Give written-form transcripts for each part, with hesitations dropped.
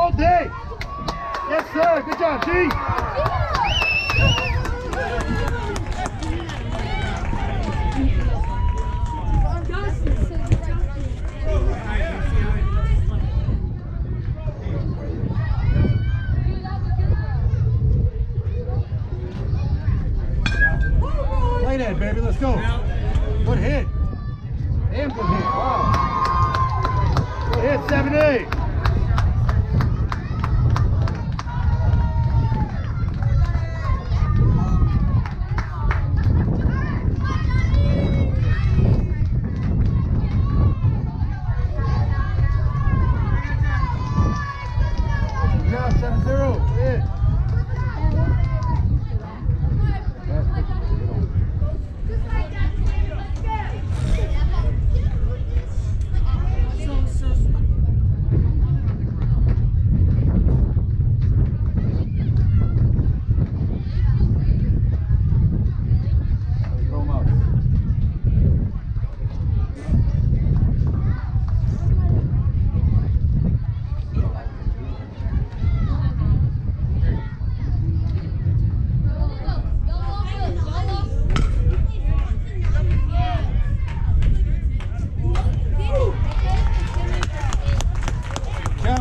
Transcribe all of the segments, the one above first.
all day. Yes, sir. Good job, G. Play that, baby. Let's go. Good hit. Damn good hit. Wow. Good hit, 7-8. Now 7-0. Good hit.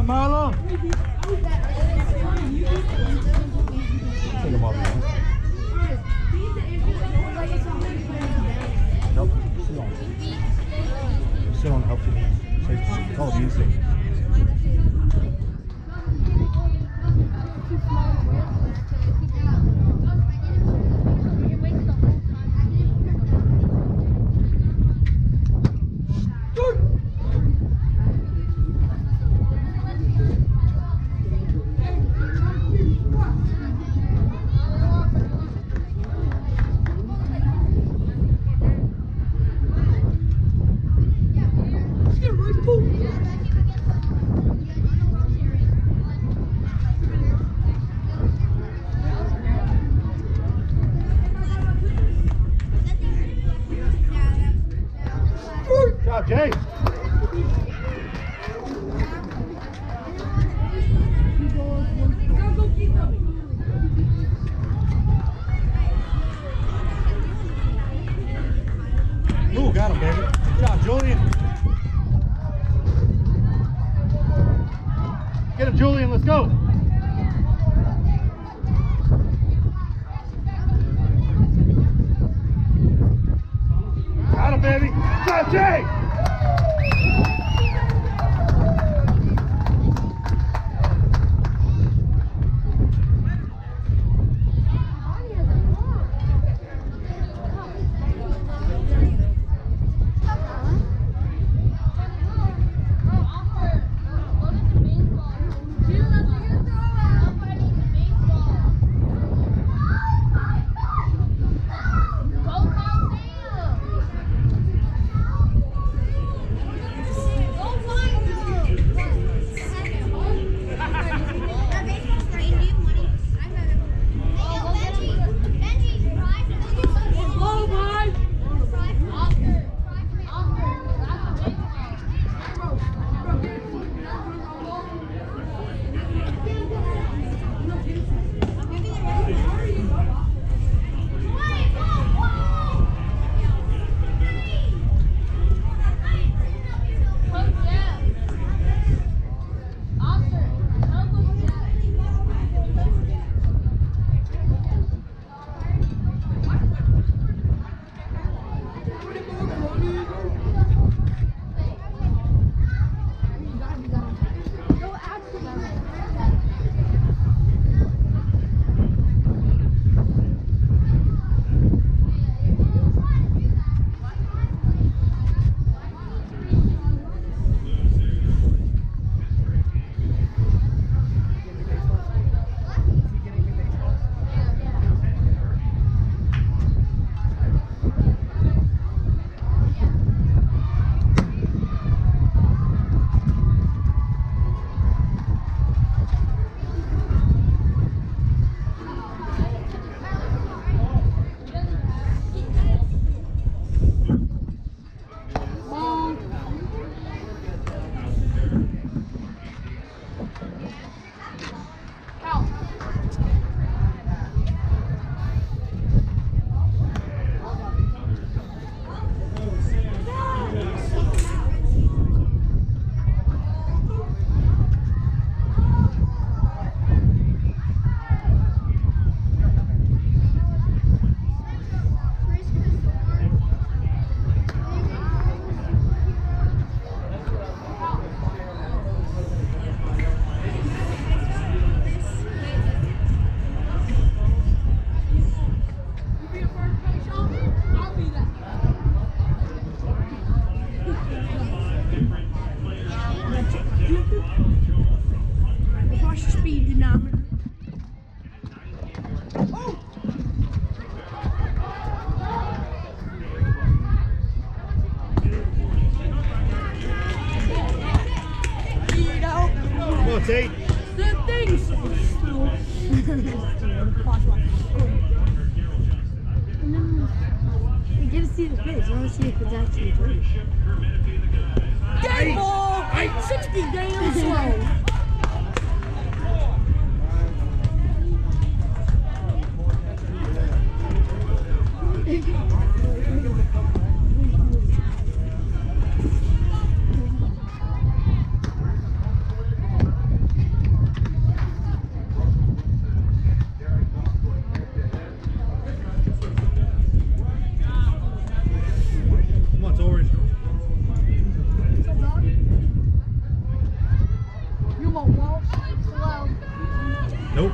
Marlon. Take him off. Nope. Sit on. Sit on. Help you. Call it music. Good job, Jay. Ooh, got him, baby. Good job, Julian. Get him, Julian. Let's go. Got him, baby. Good job, Jay. on, Tate. The thing's You get to see the fish. I want to see if it's actually good. dead ball! 60 damn slow. Come on, Tori. You want walls? Slow. Nope.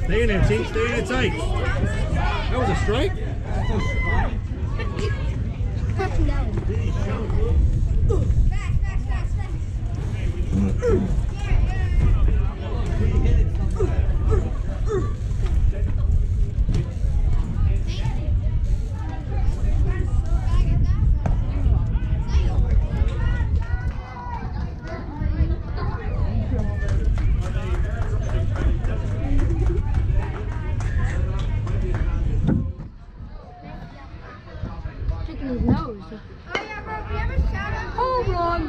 Stay in there, Tate. Stay in there tight. That was a strike? Picking his nose. Home run!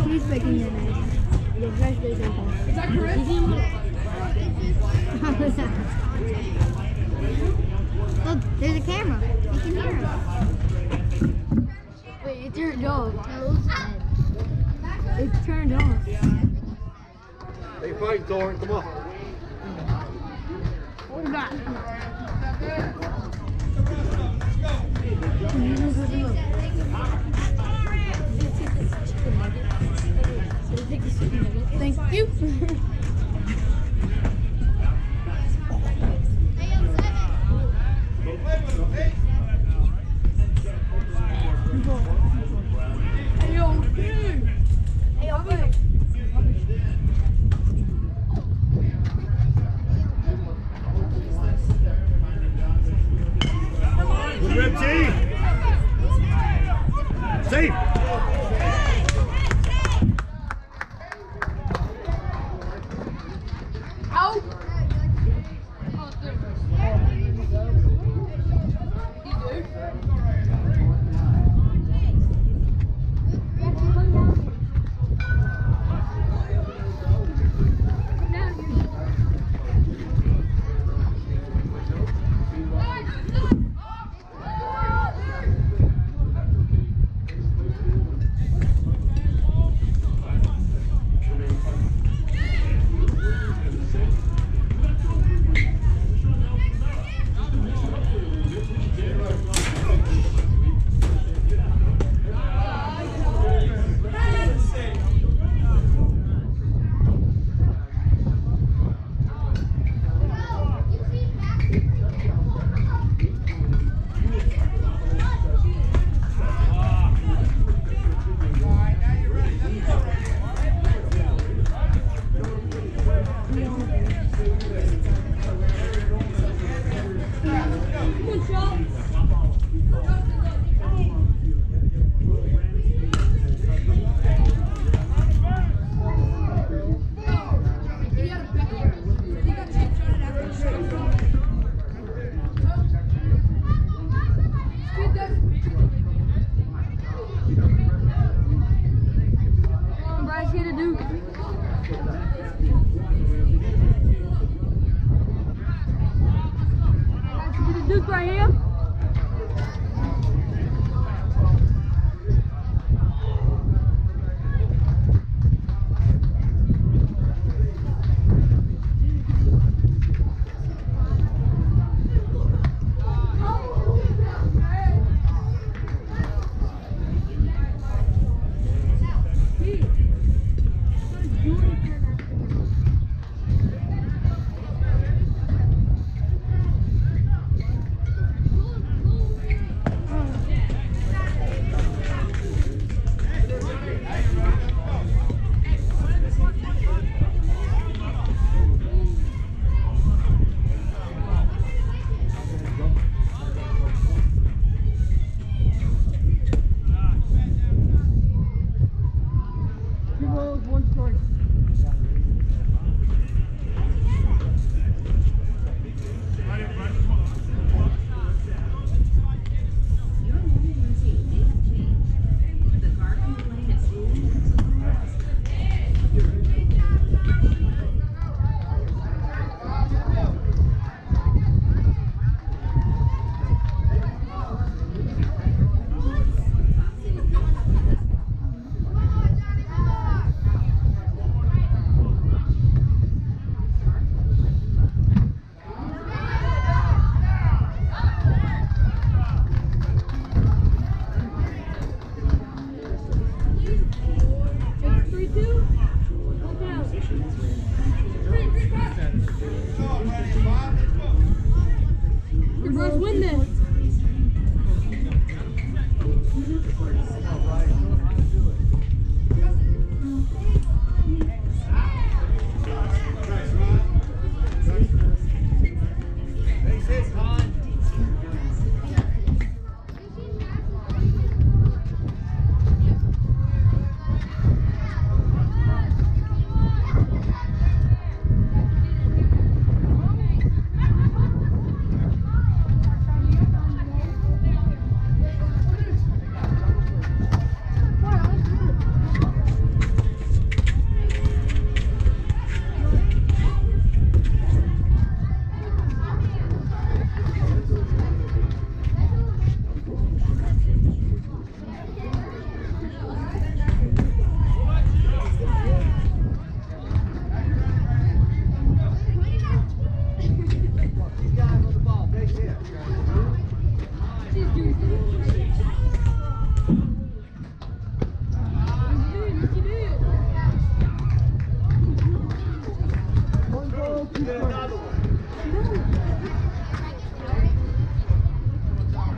He's picking your nose. Yeah, fresh days are fun. Is that Chris? Look, there's a camera. You can hear him. Wait, it turned off. It turned off. Hey, fight, Tori. Come on. What is that? Thank you. Hey, yo, dude! Hey, okay. Good rip, T. Safe. Out! Duke right here. Let's win this.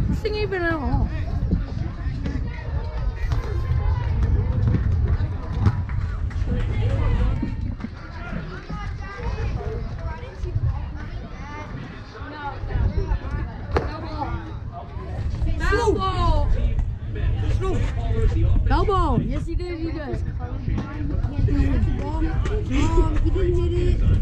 This thing ain't been at all. Foul ball. Foul ball. Yes, he did. He did. He didn't hit it.